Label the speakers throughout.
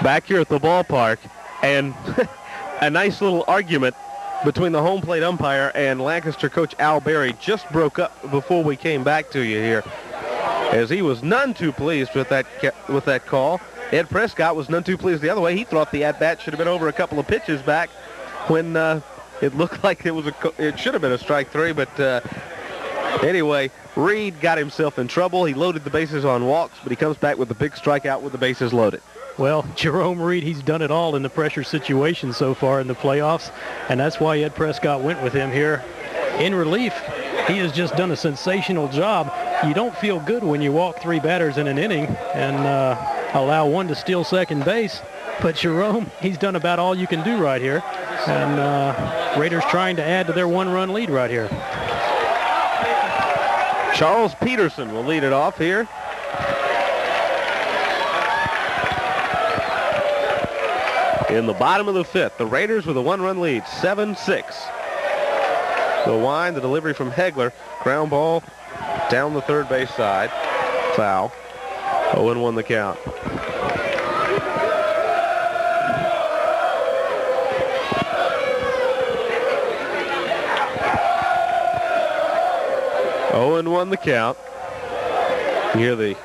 Speaker 1: back here at the ballpark, and a nice little argument between the home plate umpire and Lancaster coach Al Berry just broke up before we came back to you here, as he was none too pleased with that call. Ed Prescott was none too pleased the other way. He thought the at-bat should have been over a couple of pitches back when it looked like it should have been a strike three, but anyway, Reed got himself in trouble. He loaded the bases on walks, but he comes back with a big strikeout with the bases loaded.
Speaker 2: Well, Jerome Reed, he's done it all in the pressure situation so far in the playoffs, and that's why Ed Prescott went with him here. In relief, he has just done a sensational job. You don't feel good when you walk 3 batters in an inning and allow 1 to steal second base, but Jerome, he's done about all you can do right here, and Raiders trying to add to their 1-run lead right here.
Speaker 1: Charles Peterson will lead it off here. In the bottom of the 5th, the Raiders with a 1-run lead, 7-6. The wind, the delivery from Hegler, ground ball down the third base side, foul. 0-1 the count. And 1 the count. You hear the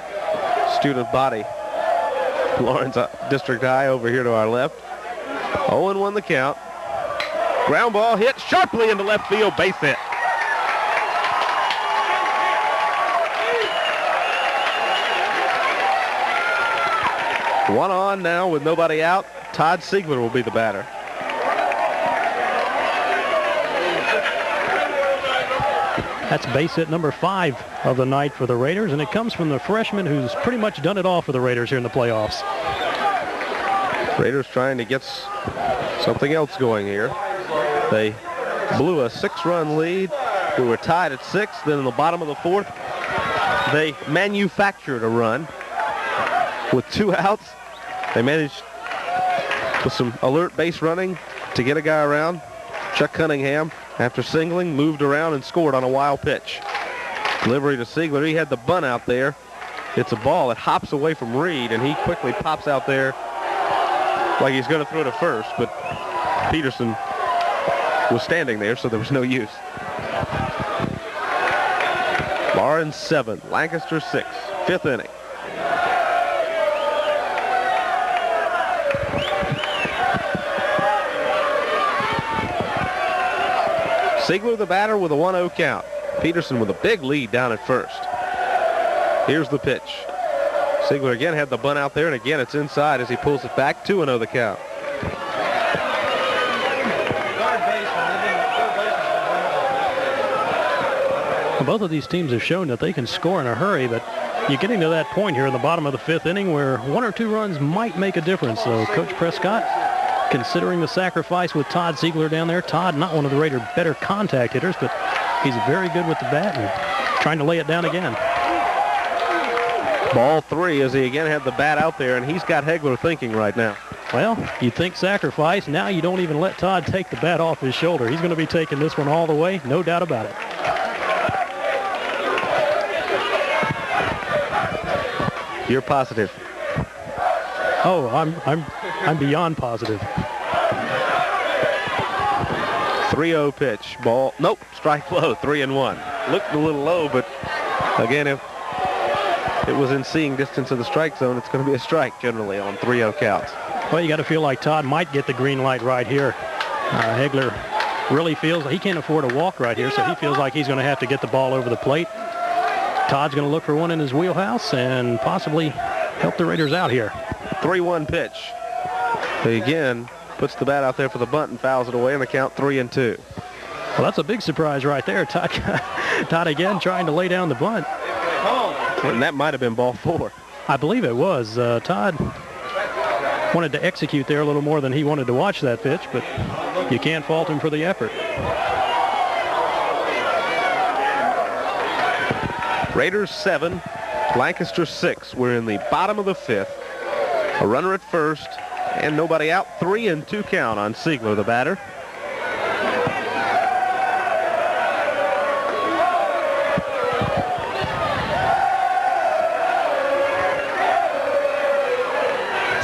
Speaker 1: student body, Lawrence District High over here to our left. 0-1 the count. Ground ball hit sharply into left field, base hit. One on now with nobody out. Todd Siegler will be the batter.
Speaker 2: That's base hit number 5 of the night for the Raiders, and it comes from the freshman who's pretty much done it all for the Raiders here in the playoffs.
Speaker 1: Raiders trying to get something else going here. They blew a 6-run lead. We were tied at 6. Then in the bottom of the 4th, they manufactured a run with 2 outs. They managed with some alert base running to get a guy around. Chuck Cunningham, after singling, moved around and scored on a wild pitch. Delivery to Siegler. He had the bunt out there. It's a ball that hops away from Reed, and he quickly pops out there like he's going to throw to first, but Peterson was standing there, so there was no use. Lawrence 7, Lancaster 6, 5th inning. Siegler the batter with a 1-0 count. Peterson with a big lead down at first. Here's the pitch. Siegler again had the bunt out there, and again it's inside as he pulls it back. 2-0 the count.
Speaker 2: Both of these teams have shown that they can score in a hurry, but you're getting to that point here in the bottom of the 5th inning where 1 or 2 runs might make a difference. So Coach Prescott, considering the sacrifice with Todd Siegler down there. Todd, not one of the Raiders' better contact hitters, but he's very good with the bat and trying to lay it down again.
Speaker 1: Ball 3 as he again had the bat out there, and he's got Hegler thinking right now.
Speaker 2: Well, you think sacrifice. Now you don't even let Todd take the bat off his shoulder. He's going to be taking this one all the way, no doubt about it.
Speaker 1: You're positive.
Speaker 2: Oh, I'm beyond positive.
Speaker 1: 3-0 pitch. Ball. Nope. Strike low. 3-1. Looked a little low, but again, if it was in seeing distance of the strike zone, it's going to be a strike generally on 3-0 counts.
Speaker 2: Well, you got to feel like Todd might get the green light right here. Hegler really feels he can't afford a walk right here, so he feels like he's going to have to get the ball over the plate. Todd's going to look for one in his wheelhouse and possibly help the Raiders out here.
Speaker 1: 3-1 pitch. He again puts the bat out there for the bunt and fouls it away, and the count 3-2.
Speaker 2: Well, that's a big surprise right there. Todd again trying to lay down the bunt.
Speaker 1: And that might have been ball 4.
Speaker 2: I believe it was. Todd wanted to execute there a little more than he wanted to watch that pitch, but you can't fault him for the effort.
Speaker 1: Raiders 7, Lancaster 6. We're in the bottom of the 5th. A runner at first and nobody out. 3-2 count on Siegler, the batter.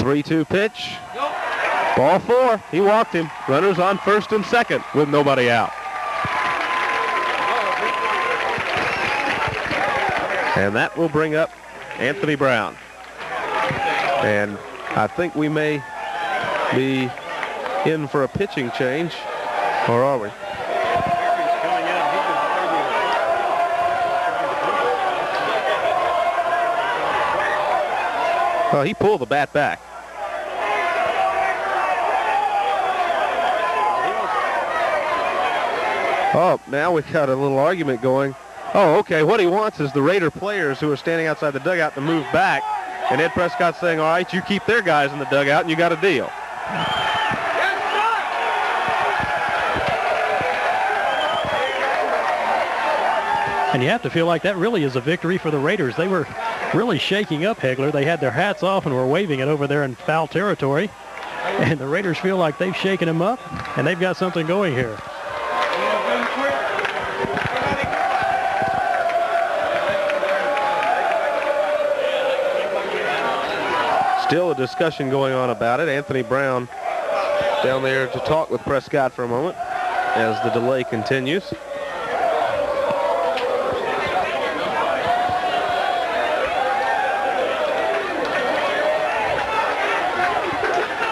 Speaker 1: 3-2 pitch. Ball 4. He walked him. Runners on first and second with nobody out. And that will bring up Anthony Brown. And I think we may be in for a pitching change. Or are we? Well, he pulled the bat back. Oh, now we've got a little argument going. Oh, okay, what he wants is the Raider players who are standing outside the dugout to move back. And Ed Prescott's saying, all right, you keep their guys in the dugout and you got a deal.
Speaker 2: And you have to feel like that really is a victory for the Raiders. They were really shaking up Hegler. They had their hats off and were waving it over there in foul territory. And the Raiders feel like they've shaken him up, and they've got something going here.
Speaker 1: Still a discussion going on about it. Anthony Brown down there to talk with Prescott for a moment as the delay continues.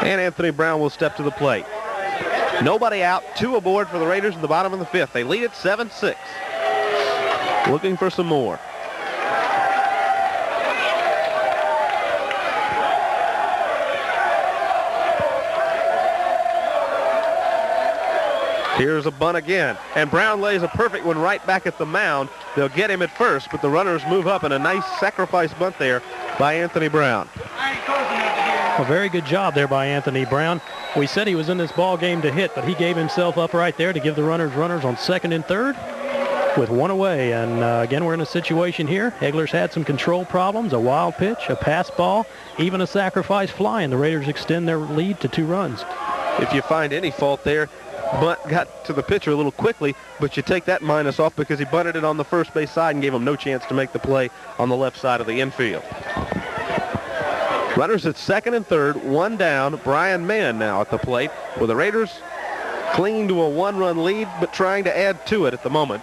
Speaker 1: And Anthony Brown will step to the plate. Nobody out, 2 aboard for the Raiders in the bottom of the 5th. They lead it 7-6. Looking for some more. Here's a bunt again, and Brown lays a perfect one right back at the mound. They'll get him at first, but the runners move up, and a nice sacrifice bunt there by Anthony Brown.
Speaker 2: A very good job there by Anthony Brown. We said he was in this ball game to hit, but he gave himself up right there to give the runners on second and third with 1 away. And again, we're in a situation here. Hegler's had some control problems, a wild pitch, a pass ball, even a sacrifice fly, and the Raiders extend their lead to 2 runs.
Speaker 1: If you find any fault there, bunt got to the pitcher a little quickly, but you take that minus off because he bunted it on the first base side and gave him no chance to make the play on the left side of the infield. Runners at second and third, 1 down. Brian Mann now at the plate, with the Raiders clinging to a 1-run lead, but trying to add to it at the moment.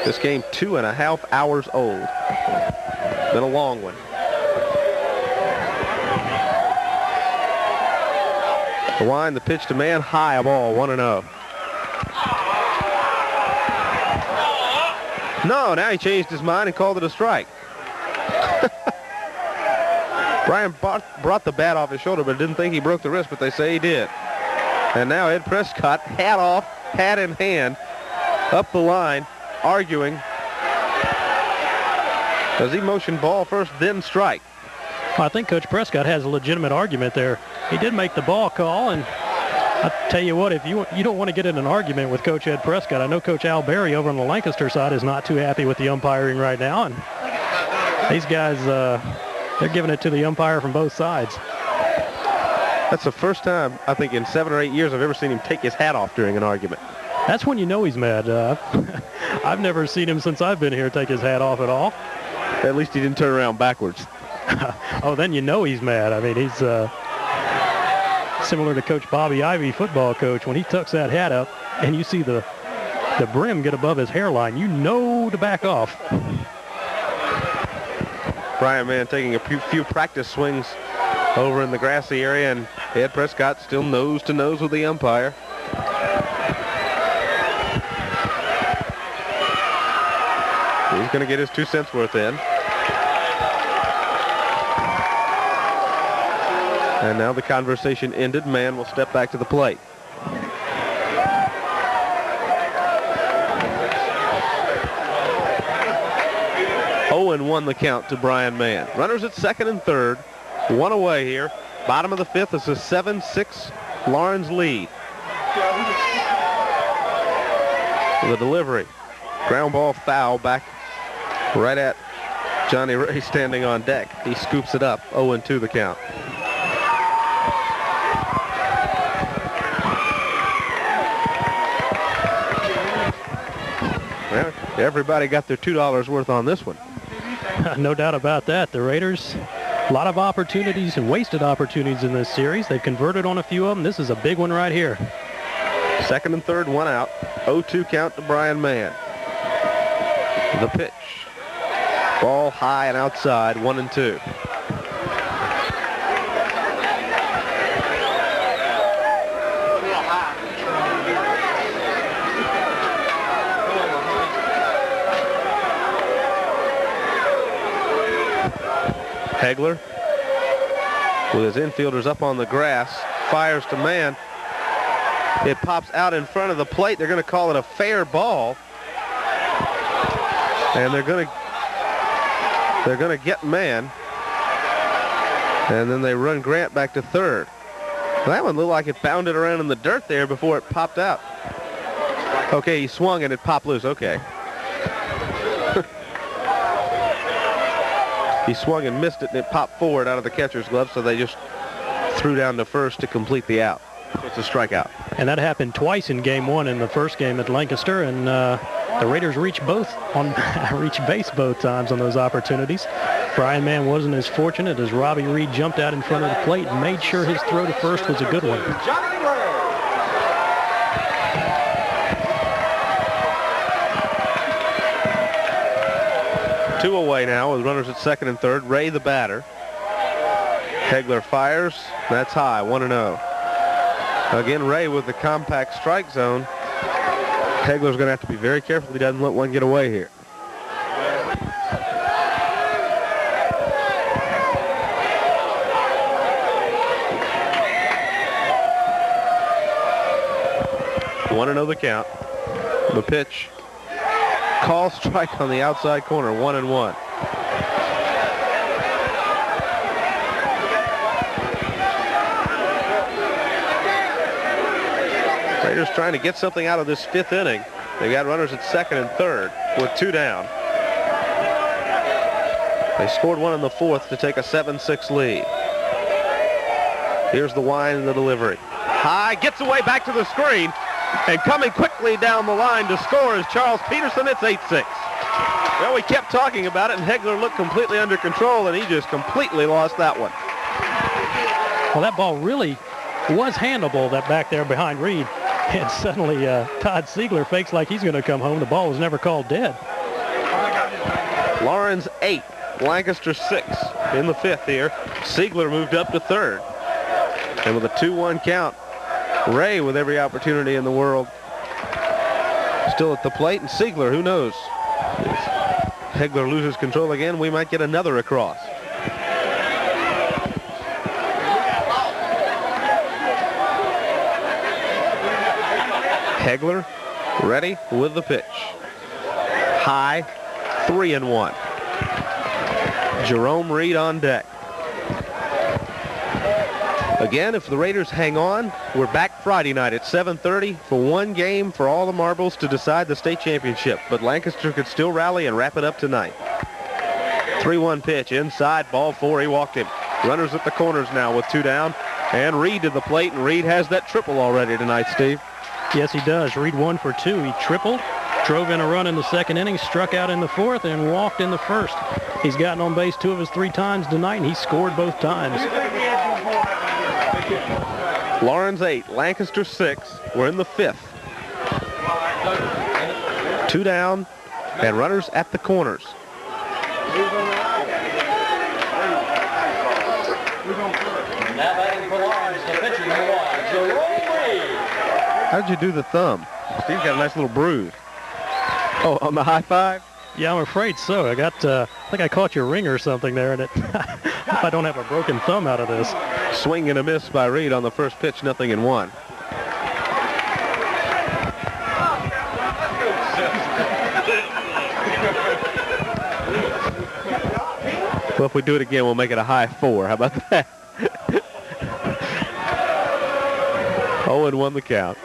Speaker 1: This game 2.5 hours old. Been a long one. The wind, the pitch to Mann, high, a ball, 1-0. No, now he changed his mind and called it a strike. Brian brought the bat off his shoulder, but didn't think he broke the wrist, but they say he did. And now Ed Prescott, hat off, hat in hand, up the line, arguing. Does he motion ball first, then strike?
Speaker 2: I think Coach Prescott has a legitimate argument there. He did make the ball call, and I'll tell you what, if you don't want to get in an argument with Coach Ed Prescott, I know Coach Al Berry over on the Lancaster side is not too happy with the umpiring right now, and these guys, they're giving it to the umpire from both sides.
Speaker 1: That's the first time, I think, in 7 or 8 years I've ever seen him take his hat off during an argument.
Speaker 2: That's when you know he's mad. I've never seen him since I've been here take his hat off at all.
Speaker 1: At least he didn't turn around backwards.
Speaker 2: Oh, then you know he's mad. I mean, he's similar to Coach Bobby Ivy, football coach. When he tucks that hat up and you see the brim get above his hairline, you know to back off.
Speaker 1: Brian Mann taking a few practice swings over in the grassy area, and Ed Prescott still nose to nose with the umpire. He's going to get his 2 cents worth in. And now the conversation ended. Mann will step back to the plate. Oh, and 1 the count to Brian Mann. Runners at second and third, 1 away here. Bottom of the 5th is a 7-6 Lawrence lead. The delivery. Ground ball foul back right at Johnny Ray standing on deck. He scoops it up. 0-2 the count. Well, everybody got their $2 worth on this one.
Speaker 2: No doubt about that. The Raiders, a lot of opportunities and wasted opportunities in this series. They've converted on a few of them. This is a big one right here.
Speaker 1: Second and third, one out. 0-2 count to Brian Mann. The pitch. Ball high and outside, 1-2. Hegler, with his infielders up on the grass, fires to Mann. It pops out in front of the plate. They're going to call it a fair ball. And they're going to get Mann. And then they run Grant back to third. Well, that one looked like it bounded around in the dirt there before it popped out. Okay, he swung and it popped loose. Okay. He swung and missed it, and it popped forward out of the catcher's glove, so they just threw down to first to complete the out. So it's a strikeout.
Speaker 2: And that happened twice in game one in the first game at Lancaster, and the Raiders reached base both times on those opportunities. Brian Mann wasn't as fortunate as Robbie Reed jumped out in front of the plate and made sure his throw to first was a good one.
Speaker 1: Two away now with runners at second and third. Ray the batter. Hegler fires. That's high, 1-0. Again, Ray with the compact strike zone. Hegler's going to have to be very careful he doesn't let one get away here. Want to know the count. The pitch. Call strike on the outside corner, 1-1. Raiders trying to get something out of this fifth inning. They got runners at second and third with two down. They scored one in the fourth to take a 7-6 lead. Here's the wind and the delivery. High, gets away back to the screen. And coming quickly down the line to score is Charles Peterson. It's 8-6. Well, we kept talking about it, and Hegler looked completely under control, and he just completely lost that one.
Speaker 2: Well, that ball really was handleable, that back there behind Reed. And suddenly Todd Siegler fakes like he's going to come home. The ball was never called dead.
Speaker 1: Lawrence 8, Lancaster 6 in the fifth here. Siegler moved up to third. And with a 2-1 count, Ray with every opportunity in the world still at the plate, and Siegler, who knows? If Hegler loses control again, we might get another across. Hegler ready with the pitch. High, 3-1. Jerome Reed on deck. Again, if the Raiders hang on, we're back Friday night at 7:30 for one game for all the marbles to decide the state championship. But Lancaster could still rally and wrap it up tonight. 3-1 pitch, inside, ball four, he walked him. Runners at the corners now with two down. And Reed to the plate, and Reed has that triple already tonight, Steve.
Speaker 2: Yes, he does. Reed 1 for 2. He tripled, drove in a run in the second inning, struck out in the fourth, and walked in the first. He's gotten on base 2 of his 3 times tonight, and he scored both times.
Speaker 1: Lawrence 8, Lancaster 6. We're in the fifth. 2 down, and runners at the corners.
Speaker 3: Now batting for Lawrence, the pitcher, Jerome Reed.
Speaker 1: How'd you do the thumb? Steve's got a nice little bruise. Oh, on the high five?
Speaker 2: Yeah, I'm afraid so. I think I caught your ring or something there, and if I don't have a broken thumb out of this.
Speaker 1: Swing and a miss by Reed on the first pitch, 0-1. Well, if we do it again, we'll make it a high 4. How about that? 0-1 the count.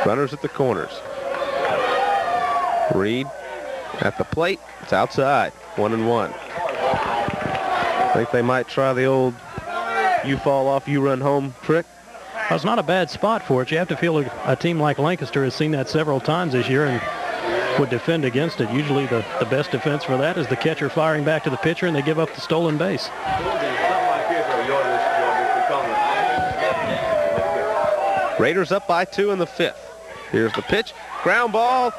Speaker 1: Runners at the corners. Reed at the plate. It's outside. 1-1. I think they might try the old you fall off, you run home trick.
Speaker 2: Well, it's not a bad spot for it. You have to feel a team like Lancaster has seen that several times this year and would defend against it. Usually the best defense for that is the catcher firing back to the pitcher and they give up the stolen base.
Speaker 1: Raiders up by 2 in the 5th. Here's the pitch. Ground ball.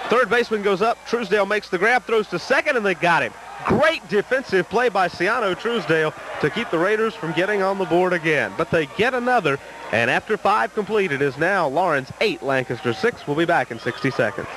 Speaker 1: Third baseman goes up. Truesdale makes the grab, throws to second, and they got him. Great defensive play by Ciano Truesdale to keep the Raiders from getting on the board again. But they get another, and after 5 complete, it is now Lawrence 8, Lancaster 6. We'll be back in 60 seconds.